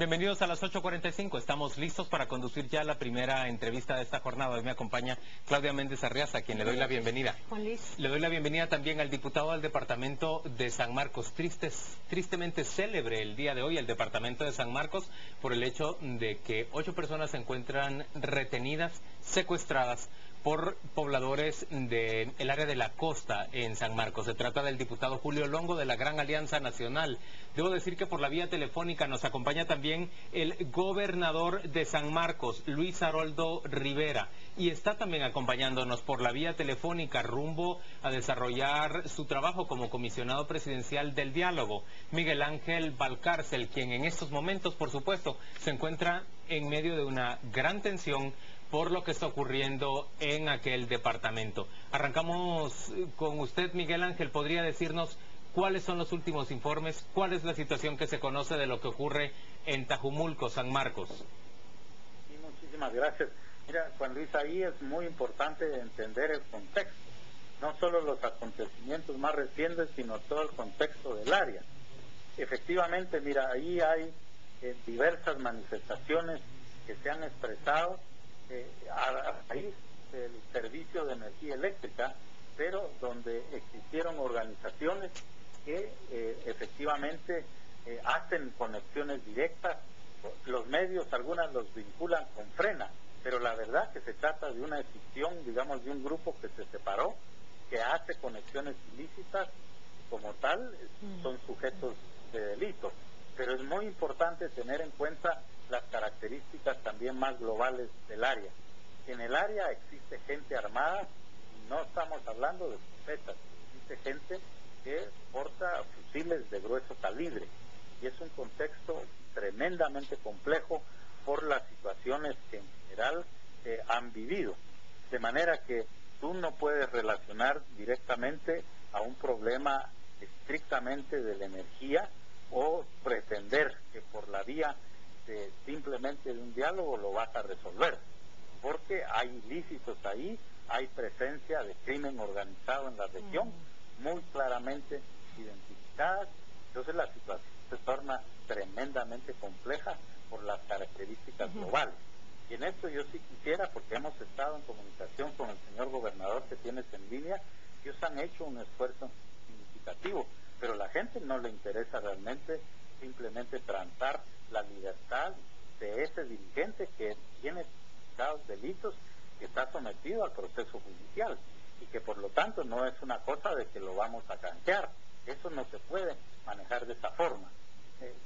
Bienvenidos a las 8:45. Estamos listos para conducir ya la primera entrevista de esta jornada. Hoy me acompaña Claudia Méndez Arriaza, a quien le doy la bienvenida. Juan Luis. Le doy la bienvenida también al diputado del departamento de San Marcos. Tristemente célebre el día de hoy el departamento de San Marcos por el hecho de que 8 personas se encuentran retenidas, secuestradas por pobladores del área de la costa en San Marcos. Se trata del diputado Julio Longo de la Gran Alianza Nacional. Debo decir que por la vía telefónica nos acompaña también el gobernador de San Marcos, Luis Haroldo Rivera, y está también acompañándonos por la vía telefónica rumbo a desarrollar su trabajo como comisionado presidencial del diálogo, Miguel Ángel Valcárcel, quien en estos momentos, por supuesto, se encuentra en medio de una gran tensión por lo que está ocurriendo en aquel departamento. Arrancamos con usted, Miguel Ángel. ¿Podría decirnos cuáles son los últimos informes? ¿Cuál es la situación que se conoce de lo que ocurre en Tajumulco, San Marcos? Sí, muchísimas gracias. Mira, Juan Luis, ahí es muy importante entender el contexto. No solo los acontecimientos más recientes, sino todo el contexto del área. Efectivamente, mira, ahí hay diversas manifestaciones que se han expresado a raíz del servicio de energía eléctrica, pero donde existieron organizaciones que efectivamente hacen conexiones directas. Los medios, algunas los vinculan con Frena, pero la verdad que se trata de una escisión, digamos, de un grupo que se separó, que hace conexiones ilícitas, como tal son sujetos de delito. Pero es muy importante tener en cuenta las características también más globales del área. En el área existe gente armada, y no estamos hablando de sujetas, existe gente que porta fusiles de grueso calibre, y es un contexto tremendamente complejo por las situaciones que en general han vivido, de manera que tú no puedes relacionar directamente a un problema estrictamente de la energía o pretender que por la vía simplemente de un diálogo lo vas a resolver, porque hay ilícitos ahí, hay presencia de crimen organizado en la región, muy claramente identificadas. Entonces la situación se torna tremendamente compleja por las características globales. Y en esto yo sí quisiera, porque hemos estado en comunicación con el señor gobernador que tienes en línea, ellos han hecho un esfuerzo significativo, pero a la gente no le interesa realmente simplemente transar la libertad de ese dirigente que tiene delitos, que está sometido al proceso judicial y que por lo tanto no es una cosa de que lo vamos a canjear. Eso no se puede manejar de esa forma.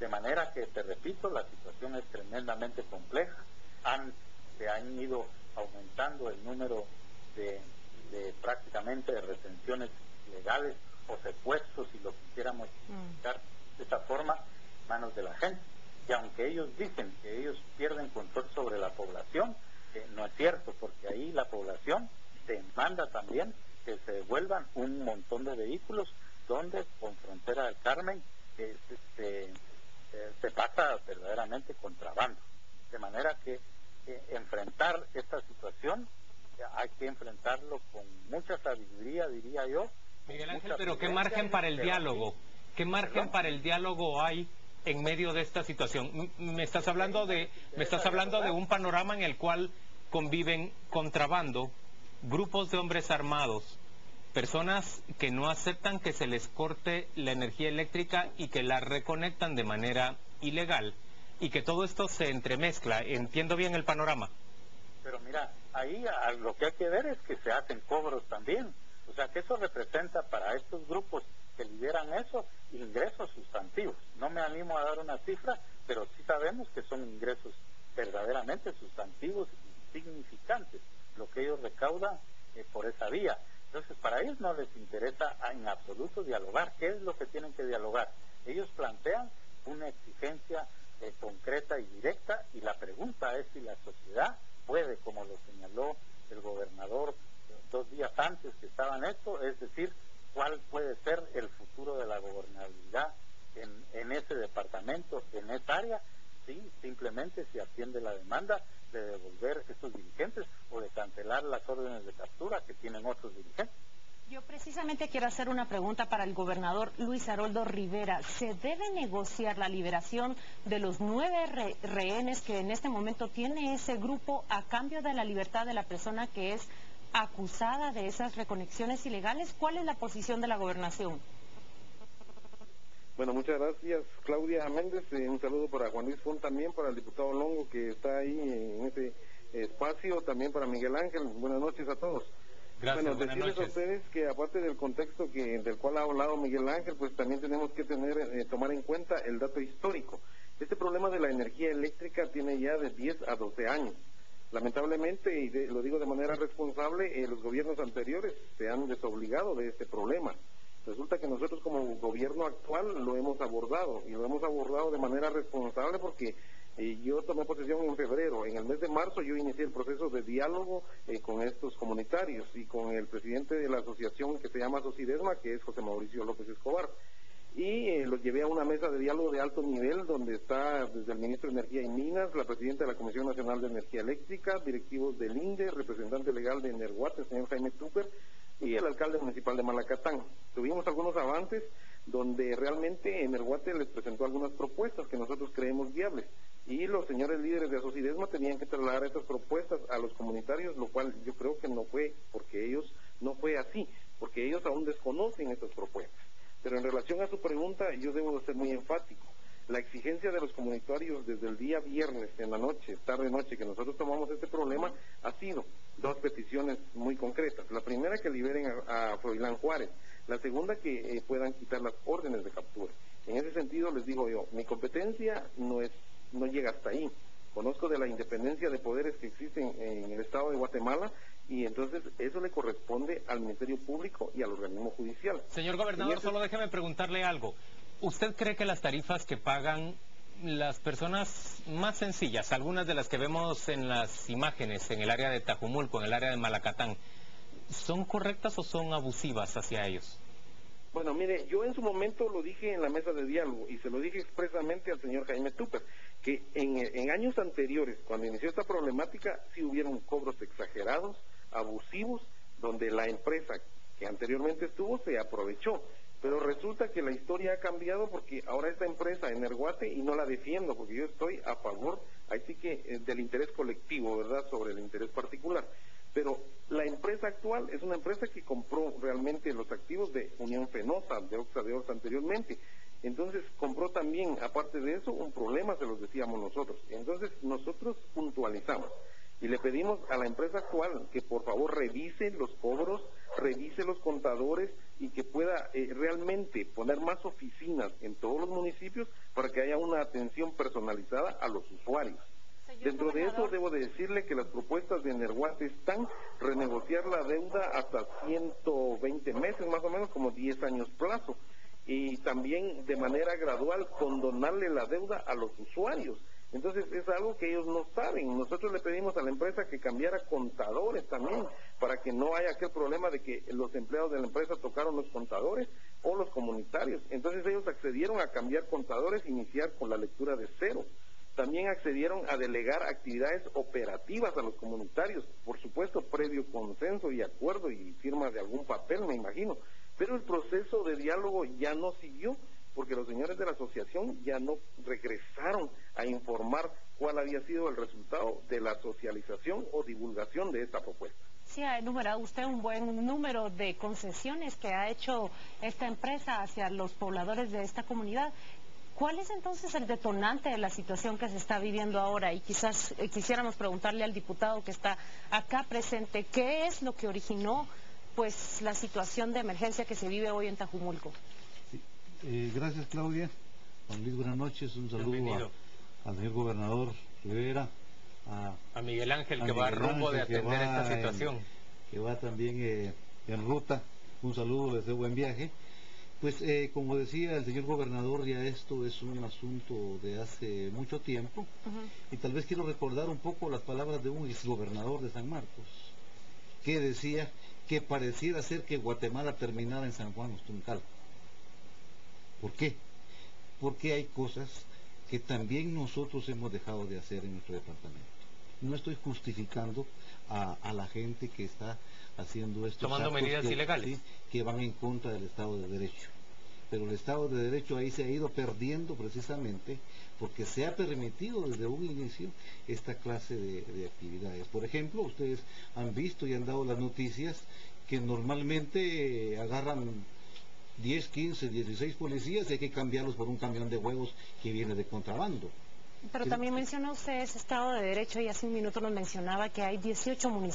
De manera que, te repito, la situación es tremendamente compleja. Se han ido aumentando el número de prácticamente de retenciones legales o secuestros, si lo quisiéramos explicar de esa forma, en manos de la gente. Y aunque ellos dicen que ellos pierden control sobre la población, no es cierto, porque ahí la población demanda también que se devuelvan un montón de vehículos donde con Frontera del Carmen se pasa verdaderamente contrabando. De manera que enfrentar esta situación hay que enfrentarlo con mucha sabiduría, diría yo. Miguel Ángel, pero ¿qué margen para el diálogo? ¿Qué margen para el diálogo hay en medio de esta situación? Me estás hablando de un panorama en el cual conviven contrabando, grupos de hombres armados, personas que no aceptan que se les corte la energía eléctrica y que la reconectan de manera ilegal, y que todo esto se entremezcla. ¿Entiendo bien el panorama? Pero mira, ahí lo que hay que ver es que se hacen cobros también. O sea, que eso representa para estos grupos que lideran eso ingresos sustantivos. No me animo a dar una cifra, pero sí sabemos que son ingresos verdaderamente sustantivos y significantes lo que ellos recaudan por esa vía. Entonces, para ellos no les interesa en absoluto dialogar. ¿Qué es lo que tienen que dialogar? Ellos plantean una exigencia concreta y directa, y la pregunta es si la sociedad puede, como lo señaló el gobernador 2 días antes que estaba en esto, es decir, cuál puede ser el futuro de la gobernabilidad en ese departamento, en esa área, sí, simplemente se atiende la demanda de devolver estos dirigentes o de cancelar las órdenes de captura que tienen otros dirigentes. Yo precisamente quiero hacer una pregunta para el gobernador Luis Haroldo Rivera. ¿Se debe negociar la liberación de los 9 rehenes que en este momento tiene ese grupo a cambio de la libertad de la persona que es acusada de esas reconexiones ilegales? ¿Cuál es la posición de la gobernación? Bueno, muchas gracias, Claudia Méndez. Un saludo para Juan Luis Font, también para el diputado Longo, que está ahí en este espacio, también para Miguel Ángel. Buenas noches a todos. Gracias, bueno, buenas decirles noches. a ustedes que aparte del contexto del cual ha hablado Miguel Ángel, pues también tenemos que tomar en cuenta el dato histórico. Este problema de la energía eléctrica tiene ya de 10 a 12 años. Lamentablemente, y lo digo de manera responsable, los gobiernos anteriores se han desobligado de este problema. Resulta que nosotros como gobierno actual lo hemos abordado, y lo hemos abordado de manera responsable porque yo tomé posesión en febrero. En el mes de marzo yo inicié el proceso de diálogo con estos comunitarios y con el presidente de la asociación que se llama Socidesma, que es José Mauricio López Escobar. Y los llevé a una mesa de diálogo de alto nivel donde está desde el ministro de Energía y Minas, la presidenta de la Comisión Nacional de Energía Eléctrica, directivos del INDE, representante legal de Energuate, el señor Jaime Tupper, y el alcalde municipal de Malacatán. Tuvimos algunos avances donde realmente Energuate les presentó algunas propuestas que nosotros creemos viables, y los señores líderes de Asocidesma tenían que trasladar estas propuestas a los comunitarios, lo cual yo creo que no fue así, porque ellos aún desconocen estas propuestas. Pero en relación a su pregunta, yo debo de ser muy enfático. La exigencia de los comunitarios desde el día viernes en la noche, tarde-noche, que nosotros tomamos este problema, ha sido 2 peticiones muy concretas. La primera, que liberen a Froilán Juárez. La segunda, que puedan quitar las órdenes de captura. En ese sentido, les digo yo, mi competencia no llega hasta ahí. Conozco de la independencia de poderes que existen en el Estado de Guatemala, y entonces eso le corresponde al Ministerio Público y al organismo judicial. Señor gobernador, solo déjeme preguntarle algo. ¿Usted cree que las tarifas que pagan las personas más sencillas, algunas de las que vemos en las imágenes en el área de Tajumulco, en el área de Malacatán, son correctas o son abusivas hacia ellos? Bueno, mire, yo en su momento lo dije en la mesa de diálogo y se lo dije expresamente al señor Jaime Tupper, que en años anteriores, cuando inició esta problemática, sí hubieron cobros exagerados, abusivos, donde la empresa que anteriormente estuvo se aprovechó. Pero resulta que la historia ha cambiado porque ahora esta empresa, Energuate, y no la defiendo porque yo estoy a favor, ahí sí que del interés colectivo, ¿verdad?, sobre el interés particular. Pero la empresa actual es una empresa que compró realmente los activos de Unión Fenosa, de Oxa de Orza anteriormente. Entonces compró también, aparte de eso, un problema, se los decíamos nosotros. Entonces nosotros puntualizamos y le pedimos a la empresa actual que por favor revise los cobros, revise los contadores y que pueda realmente poner más oficinas en todos los municipios para que haya una atención personalizada a los usuarios. Dentro de eso debo de decirle que las propuestas de Energuate están renegociar la deuda hasta 120 meses, más o menos como 10 años plazo, y también de manera gradual condonarle la deuda a los usuarios. Entonces es algo que ellos no saben. Nosotros le pedimos a la empresa que cambiara contadores también, para que no haya aquel problema de que los empleados de la empresa tocaron los contadores o los comunitarios. Entonces ellos accedieron a cambiar contadores, iniciar con la lectura de cero. También accedieron a delegar actividades operativas a los comunitarios, por supuesto previo consenso y acuerdo y firma de algún papel, me imagino. Pero el proceso de diálogo ya no siguió, porque los señores de la asociación ya no regresaron a informar cuál había sido el resultado de la socialización o divulgación de esta propuesta. Sí, ha enumerado usted un buen número de concesiones que ha hecho esta empresa hacia los pobladores de esta comunidad. ¿Cuál es entonces el detonante de la situación que se está viviendo ahora? Y quizás quisiéramos preguntarle al diputado que está acá presente, ¿qué es lo que originó pues la situación de emergencia que se vive hoy en Tajumulco? Sí. Gracias, Claudia. Juan Luis, buenas noches. Un saludo al señor gobernador Rivera, a Miguel Ángel, que va rumbo de atender esta situación. Que va también en ruta. Un saludo, les deseo buen viaje. Pues como decía el señor gobernador, ya esto es un asunto de hace mucho tiempo, y tal vez quiero recordar un poco las palabras de un exgobernador de San Marcos, que decía que pareciera ser que Guatemala terminara en San Juan Ostuncal. ¿Por qué? Porque hay cosas que también nosotros hemos dejado de hacer en nuestro departamento. No estoy justificando a la gente que está haciendo estos Tomando actos medidas ilegales. ¿sí? Que van en contra del Estado de Derecho. Pero el Estado de Derecho ahí se ha ido perdiendo precisamente porque se ha permitido desde un inicio esta clase de actividades. Por ejemplo, ustedes han visto y han dado las noticias que normalmente agarran 10, 15, 16 policías y hay que cambiarlos por un camión de huevos que viene de contrabando. Pero ¿Sí? también mencionó usted ese Estado de Derecho y hace un minuto nos mencionaba que hay 18 municipios